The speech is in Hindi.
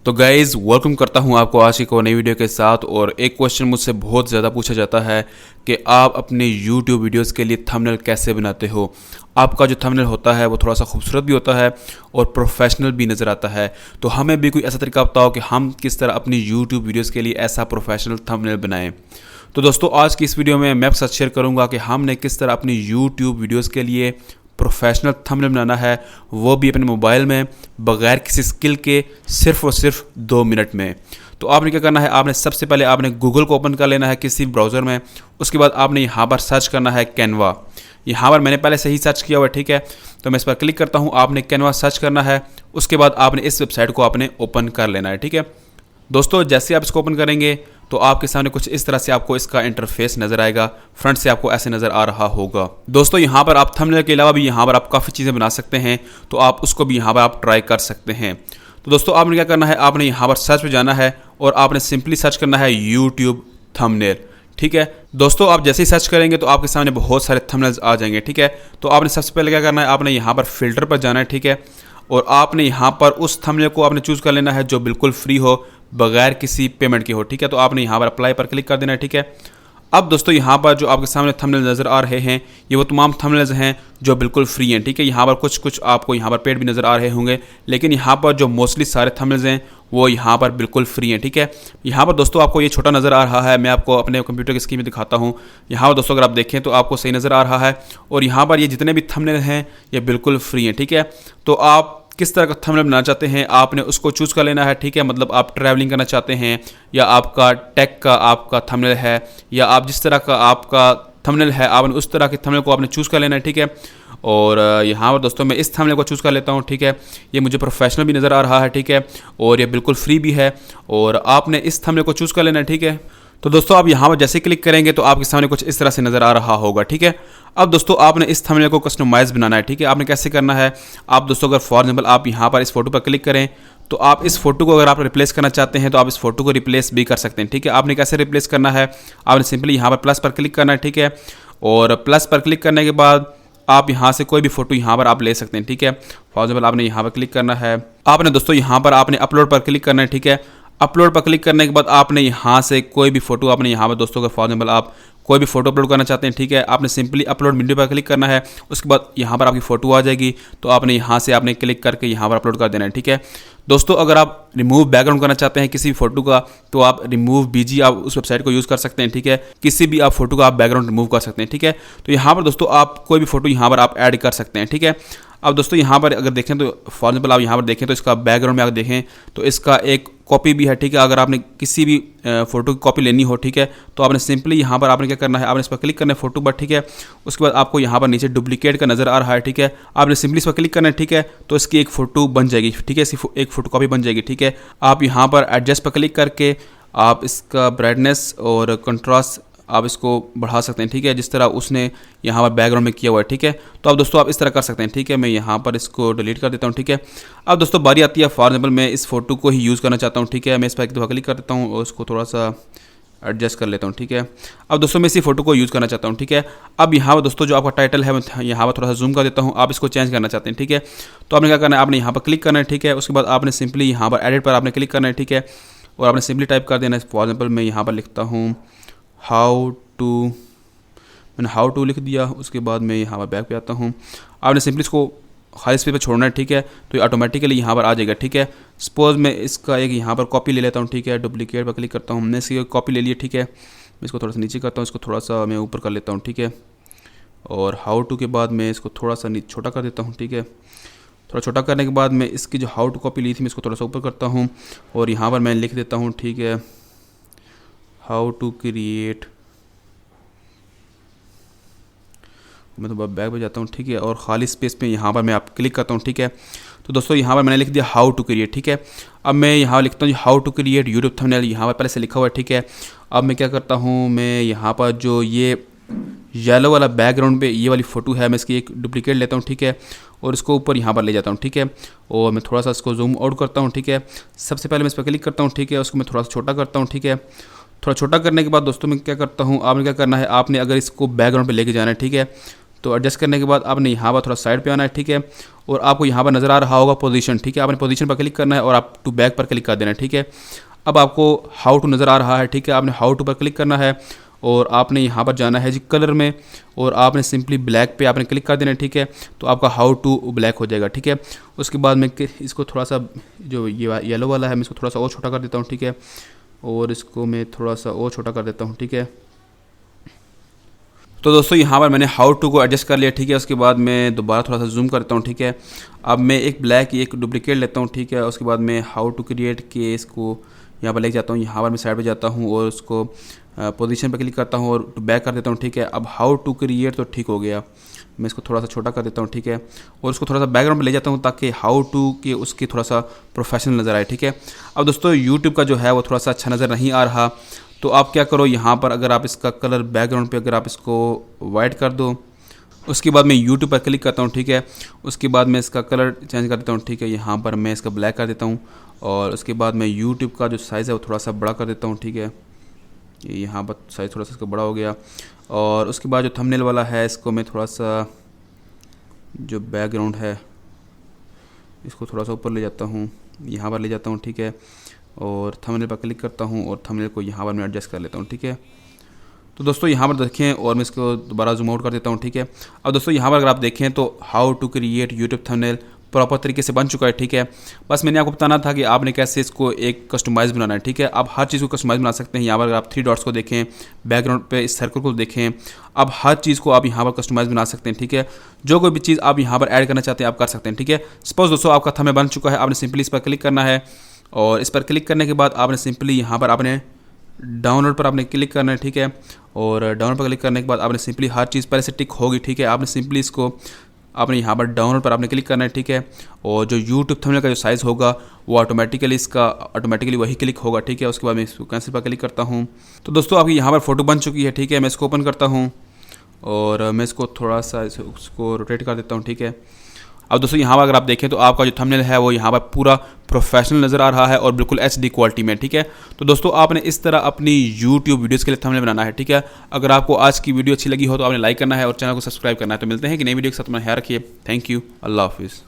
तो गाइज़ वेलकम करता हूं आपको आज की एक और नई वीडियो के साथ। और एक क्वेश्चन मुझसे बहुत ज़्यादा पूछा जाता है कि आप अपने YouTube वीडियोस के लिए थंबनेल कैसे बनाते हो। आपका जो थंबनेल होता है वो थोड़ा सा खूबसूरत भी होता है और प्रोफेशनल भी नज़र आता है। तो हमें भी कोई ऐसा तरीका बताओ कि हम किस तरह अपनी YouTube वीडियोज़ के लिए ऐसा प्रोफेशनल थंबनेल बनाएं। तो दोस्तों आज की इस वीडियो में मैं आपके साथ शेयर करूँगा कि हमने किस तरह अपनी YouTube वीडियोज़ के लिए प्रोफेशनल थंबनेल बनाना है, वो भी अपने मोबाइल में बगैर किसी स्किल के सिर्फ और सिर्फ 2 मिनट में। तो आपने क्या करना है, आपने सबसे पहले आपने गूगल को ओपन कर लेना है किसी ब्राउज़र में। उसके बाद आपने यहाँ पर सर्च करना है कैनवा। यहाँ पर मैंने पहले से ही सर्च किया हुआ है, ठीक है। तो मैं इस पर क्लिक करता हूँ, आपने कैनवा सर्च करना है। उसके बाद आपने इस वेबसाइट को आपने ओपन कर लेना है, ठीक है। दोस्तों जैसे आप इसको ओपन करेंगे तो आपके सामने कुछ इस तरह से आपको इसका इंटरफेस नज़र आएगा। फ्रंट से आपको ऐसे नज़र आ रहा होगा। दोस्तों यहाँ पर आप थंबनेल के अलावा भी यहाँ पर आप काफ़ी चीज़ें बना सकते हैं, तो आप उसको भी यहाँ पर आप ट्राई कर सकते हैं। तो दोस्तों आपने क्या करना है, आपने यहाँ पर सर्च पे जाना है और आपने सिंपली सर्च करना है यूट्यूब थंबनेल, ठीक है। दोस्तों आप जैसे ही सर्च करेंगे तो आपके सामने बहुत सारे थंबनेल्स आ जाएंगे, ठीक है। तो आपने सबसे पहले क्या करना है, आपने यहाँ पर फिल्टर पर जाना है, ठीक है। और आपने यहाँ पर उस थंबनेल को आपने चूज़ कर लेना है जो बिल्कुल फ्री हो, बगैर किसी पेमेंट के हो, ठीक है। तो आपने यहाँ पर अप्लाई पर क्लिक कर देना है, ठीक है। अब दोस्तों यहाँ पर जो आपके सामने थंबनेल नज़र आ रहे हैं ये वो तमाम थंबनेल्स हैं जो बिल्कुल फ्री हैं, ठीक है। यहाँ पर कुछ आपको यहाँ पर पेड भी नज़र आ रहे होंगे, लेकिन यहाँ पर जो मोस्टली सारे थंबनेल्स हैं वो यहाँ पर बिल्कुल फ्री हैं, ठीक है। यहाँ पर दोस्तों आपको ये छोटा नज़र आ रहा है, मैं आपको अपने कंप्यूटर की स्क्रीन में दिखाता हूँ। यहाँ पर दोस्तों अगर आप देखें तो आपको सही नज़र आ रहा है। और यहाँ पर ये जितने भी थंबनेल हैं ये बिल्कुल फ्री हैं, ठीक है। तो आप किस तरह का थंबनेल बनाना चाहते हैं आपने उसको चूज़ कर लेना है, ठीक है। मतलब आप ट्रैवलिंग करना चाहते हैं, या आपका टेक का आपका थंबनेल है, या आप जिस तरह का आपका थंबनेल है आपने उस तरह के थंबनेल को आपने चूज़ कर लेना है, ठीक है। और यहाँ पर दोस्तों मैं इस थंबनेल को चूज़ कर लेता हूँ, ठीक है। ये मुझे प्रोफेशनल भी नज़र आ रहा है, ठीक है। और ये बिल्कुल फ्री भी है और आपने इस थंबनेल को चूज़ कर लेना है, ठीक है। तो दोस्तों आप यहाँ पर जैसे क्लिक करेंगे तो आपके सामने कुछ इस तरह से नज़र आ रहा होगा, ठीक है। अब दोस्तों आपने इस थंबनेल को कस्टमाइज़ बनाना है, ठीक है। आपने कैसे करना है, आप दोस्तों अगर फॉर एग्जाम्पल आप यहाँ पर इस फोटो पर क्लिक करें तो आप इस फोटो को अगर आप रिप्लेस करना चाहते हैं तो आप इस फोटो को रिप्लेस भी कर सकते हैं, ठीक है। आपने कैसे रिप्लेस करना है, आपने सिंपली यहाँ पर प्लस पर क्लिक करना है, ठीक है। और प्लस पर क्लिक करने के बाद आप यहाँ से कोई भी फोटो यहाँ पर आप ले सकते हैं, ठीक है। फॉर एग्जाम्पल आपने यहाँ पर क्लिक करना है, आपने दोस्तों यहाँ पर आपने अपलोड पर क्लिक करना है, ठीक है। अपलोड पर क्लिक करने के बाद आपने यहाँ से कोई भी फोटो आपने यहाँ पर दोस्तों का फॉर एग्जाम्पल आप कोई भी फोटो अपलोड करना चाहते हैं, ठीक है। आपने सिंपली अपलोड वीडियो पर क्लिक करना है। उसके बाद यहाँ पर आपकी फ़ोटो आ जाएगी, तो आपने यहाँ से आपने क्लिक करके यहाँ पर अपलोड कर देना है, ठीक है। दोस्तों अगर आप रिमूव बैकग्राउंड करना चाहते हैं किसी भी फोटो का तो आप रिमूव बीजी आप उस वेबसाइट को यूज़ कर सकते हैं, ठीक है। किसी भी आप फोटो का आप बैकग्राउंड रिमूव कर सकते हैं, ठीक है। तो यहाँ पर दोस्तों आप कोई भी फोटो यहाँ पर आप ऐड कर सकते हैं, ठीक है। अब दोस्तों यहाँ पर अगर देखें तो फॉर एग्जाम्पल आप यहाँ पर देखें तो इसका बैकग्राउंड में अगर देखें तो इसका एक कॉपी भी है, ठीक है। अगर आपने किसी भी फोटो की कॉपी लेनी हो, ठीक है, तो आपने सिंपली यहाँ पर आपने क्या करना है, आपने इस पर क्लिक करना है फोटो पर, ठीक है। उसके बाद आपको यहाँ पर नीचे डुप्लीकेट का नज़र आ रहा है, ठीक है। आपने सिंपली इस पर क्लिक करना है, ठीक है। तो इसकी एक फ़ोटो बन जाएगी, ठीक है। इसकी एक फ़ोटो कॉपी बन जाएगी, ठीक है। आप यहाँ पर एडजस्ट पर क्लिक करके आप इसका ब्राइटनेस और कंट्रास्ट आप इसको बढ़ा सकते हैं, ठीक है, जिस तरह उसने यहाँ पर बैकग्राउंड में किया हुआ है, ठीक है। तो अब दोस्तों आप इस तरह कर सकते हैं, ठीक है। मैं यहाँ पर इसको डिलीट कर देता हूँ, ठीक है। अब दोस्तों बारी आती है फॉर एग्जाम्पल मैं इस फोटो को ही यूज़ करना चाहता हूँ, ठीक है। मैं इस पर एक दफ़ा क्लिक कर देता हूँ और इसको थोड़ा सा एडजस्ट कर लेता हूँ, ठीक है। अब दोस्तों मैं इसी फोटो को यूज़ करना चाहता हूँ, ठीक है। अब यहाँ पर दोस्तों जो आपका टाइटल है मैं यहाँ पर थोड़ा सा जूम कर देता हूँ, आप इसको चेंज करना चाहते हैं, ठीक है। तो आपने क्या करना है, आपने यहाँ पर क्लिक करना है, ठीक है। उसके बाद आपने सिंपली यहाँ पर एडिट पर आपने क्लिक करना है, ठीक है। और आपने सिंपली टाइप कर देना है, फॉर एग्जाम्पल मैं यहाँ पर लिखता हूँ हाउ टू, मैंने हाउ टू लिख दिया। उसके बाद मैं यहाँ पर बैक पे आता हूँ, आपने सिंपली इसको खाली स्पेस पे छोड़ना है, ठीक है। तो ये ऑटोमेटिकली यहाँ पर आ जाएगा, ठीक है। सपोज मैं इसका एक यहाँ पर कॉपी ले लेता हूँ, ठीक है। डुप्लीकेट पर क्लिक करता हूँ, हमने इसकी कॉपी ले ली है, ठीक है। मैं इसको थोड़ा सा नीचे करता हूँ, इसको थोड़ा सा मैं ऊपर कर लेता हूँ, ठीक है। और हाउ टू के बाद मैं इसको थोड़ा सा छोटा कर देता हूँ, ठीक है। थोड़ा छोटा करने के बाद मैं इसकी जो हाउ टू कॉपी ली थी मैं इसको थोड़ा सा ऊपर करता हूँ और यहाँ पर मैं लिख देता हूँ, ठीक है, हाउ टू क्रिएट। मैं तो बैक पे जाता हूँ, ठीक है। और खाली स्पेस पे यहाँ पर मैं आप क्लिक करता हूँ, ठीक है। तो दोस्तों यहाँ पर मैंने लिख दिया हाउ टू क्रिएट, ठीक है। अब मैं यहाँ लिखता हूँ how to create YouTube thumbnail, यहाँ पर पहले से लिखा हुआ है, ठीक है। अब मैं क्या करता हूँ, मैं यहाँ पर जो ये येलो वाला बैकग्राउंड पे ये वाली फ़ोटो है मैं इसकी एक डुप्लीकेट लेता हूँ, ठीक है। और इसको ऊपर यहाँ पर ले जाता हूँ, ठीक है। और मैं थोड़ा सा इसको जूम आउट करता हूँ, ठीक है। सबसे पहले मैं इस पर क्लिक करता हूँ, ठीक है। उसको मैं थोड़ा सा छोटा करता हूँ, ठीक है। थोड़ा छोटा करने के बाद दोस्तों मैं क्या करता हूँ, आपने क्या करना है, आपने अगर इसको बैकग्राउंड पे लेके जाना है, ठीक है, तो एडजस्ट करने के बाद आपने यहाँ पर थोड़ा साइड पे आना है, ठीक है। और आपको यहाँ पर नज़र आ रहा होगा पोजीशन, ठीक है। आपने पोजीशन पर क्लिक करना है और आप टू बैक पर क्लिक कर देना है, ठीक है। अब आपको हाउ टू नज़र आ रहा है, ठीक है। आपने हाउ टू पर क्लिक करना है और आपने यहाँ पर जाना है जी कलर में और आपने सिंपली ब्लैक पे आपने क्लिक कर देना है, ठीक है। तो आपका हाउ टू ब्लैक हो जाएगा, ठीक है। उसके बाद मैं इसको थोड़ा सा जो ये येलो वाला है मैं इसको थोड़ा सा और छोटा कर देता हूँ, ठीक है। और इसको मैं थोड़ा सा और छोटा कर देता हूँ, ठीक है। तो दोस्तों यहाँ पर मैंने हाउ टू को एडजस्ट कर लिया, ठीक है। उसके बाद मैं दोबारा थोड़ा सा जूम करता हूँ, ठीक है। अब मैं एक ब्लैक एक डुप्लीकेट लेता हूँ, ठीक है। उसके बाद मैं हाउ टू क्रिएट के इसको यहाँ पर लेके जाता हूँ, यहाँ पर मैं साइड पे जाता हूँ और उसको पोजीशन पे क्लिक करता हूँ और बैक कर देता हूँ, ठीक है। अब हाउ टू क्रिएट तो ठीक हो गया, मैं इसको थोड़ा सा छोटा कर देता हूँ, ठीक है। और उसको थोड़ा सा बैकग्राउंड पे ले जाता हूँ ताकि हाउ टू के उसकी थोड़ा सा प्रोफेशनल नज़र आए, ठीक है। अब दोस्तों यूट्यूब का जो है वो थोड़ा सा अच्छा नज़र नहीं आ रहा, तो आप क्या करो, यहाँ पर अगर आप इसका कलर बैकग्राउंड पे अगर आप इसको वाइट कर दो, उसके बाद मैं यूट्यूब पर क्लिक करता हूँ, ठीक है। उसके बाद मैं इसका कलर चेंज कर देता हूँ, ठीक है। यहाँ पर मैं इसका ब्लैक कर देता हूँ और उसके बाद मैं यूट्यूब का जो साइज़ है वो थोड़ा सा बड़ा कर देता हूँ, ठीक है। यहाँ पर साइज़ थोड़ा सा इसका बड़ा हो गया। और उसके बाद जो थंबनेल वाला है इसको मैं थोड़ा सा जो बैकग्राउंड है इसको थोड़ा सा ऊपर ले जाता हूँ, यहाँ पर ले जाता हूँ, ठीक है। और थंबनेल पर क्लिक करता हूँ और थंबनेल को यहाँ पर मैं एडजस्ट कर लेता हूँ, ठीक है। तो दोस्तों यहाँ पर देखें और मैं इसको दोबारा जूम आउट कर देता हूँ, ठीक है। अब दोस्तों यहाँ पर अगर आप देखें तो how to create YouTube thumbnail proper तरीके से बन चुका है, ठीक है। बस मैंने आपको बताना था कि आपने कैसे इसको एक कस्टमाइज़ बनाना है, ठीक है। आप हर चीज़ को कस्टमाइज़ बना सकते हैं। यहाँ पर अगर आप 3 डॉट्स को देखें, बैकग्राउंड पे इस सर्कल को देखें, आप हर चीज़ को आप यहाँ पर कस्टमाइज़ बना सकते हैं, ठीक है। जो कोई भी चीज़ आप यहाँ पर ऐड करना चाहते हैं आप कर सकते हैं, ठीक है। सपोज दोस्तों आपका थंबनेल बन चुका है, आपने सिंपली इस पर क्लिक करना है और इस पर क्लिक करने के बाद आपने सिंपली यहाँ पर आपने डाउनलोड पर आपने क्लिक करना है, ठीक है। और डाउनलोड पर क्लिक करने के बाद आपने सिंपली हर चीज़ पहले से टिक होगी, ठीक है। आपने सिंपली इसको आपने यहाँ पर डाउनलोड पर आपने क्लिक करना है, ठीक है। और जो यूट्यूब थंबनेल का जो साइज़ होगा वो ऑटोमेटिकली वही क्लिक होगा, ठीक है। उसके बाद मैं इसको कैंसिल पर क्लिक करता हूँ। तो दोस्तों आपकी यहाँ पर फ़ोटो बन चुकी है, ठीक है। मैं इसको ओपन करता हूँ और मैं इसको थोड़ा सा इसको रोटेट कर देता हूँ, ठीक है। अब दोस्तों यहाँ पर अगर आप देखें तो आपका जो थंबनेल है वो यहाँ पर पूरा प्रोफेशनल नज़र आ रहा है और बिल्कुल HD क्वालिटी में, ठीक है। तो दोस्तों आपने इस तरह अपनी YouTube वीडियोस के लिए थंबनेल बनाना है, ठीक है। अगर आपको आज की वीडियो अच्छी लगी हो तो आपने लाइक करना है और चैनल को सब्सक्राइब करना है। तो मिलते हैं कि नई वीडियो के साथ, अपना ख्याल रखिए। थैंक यू, अल्लाह हाफिज़।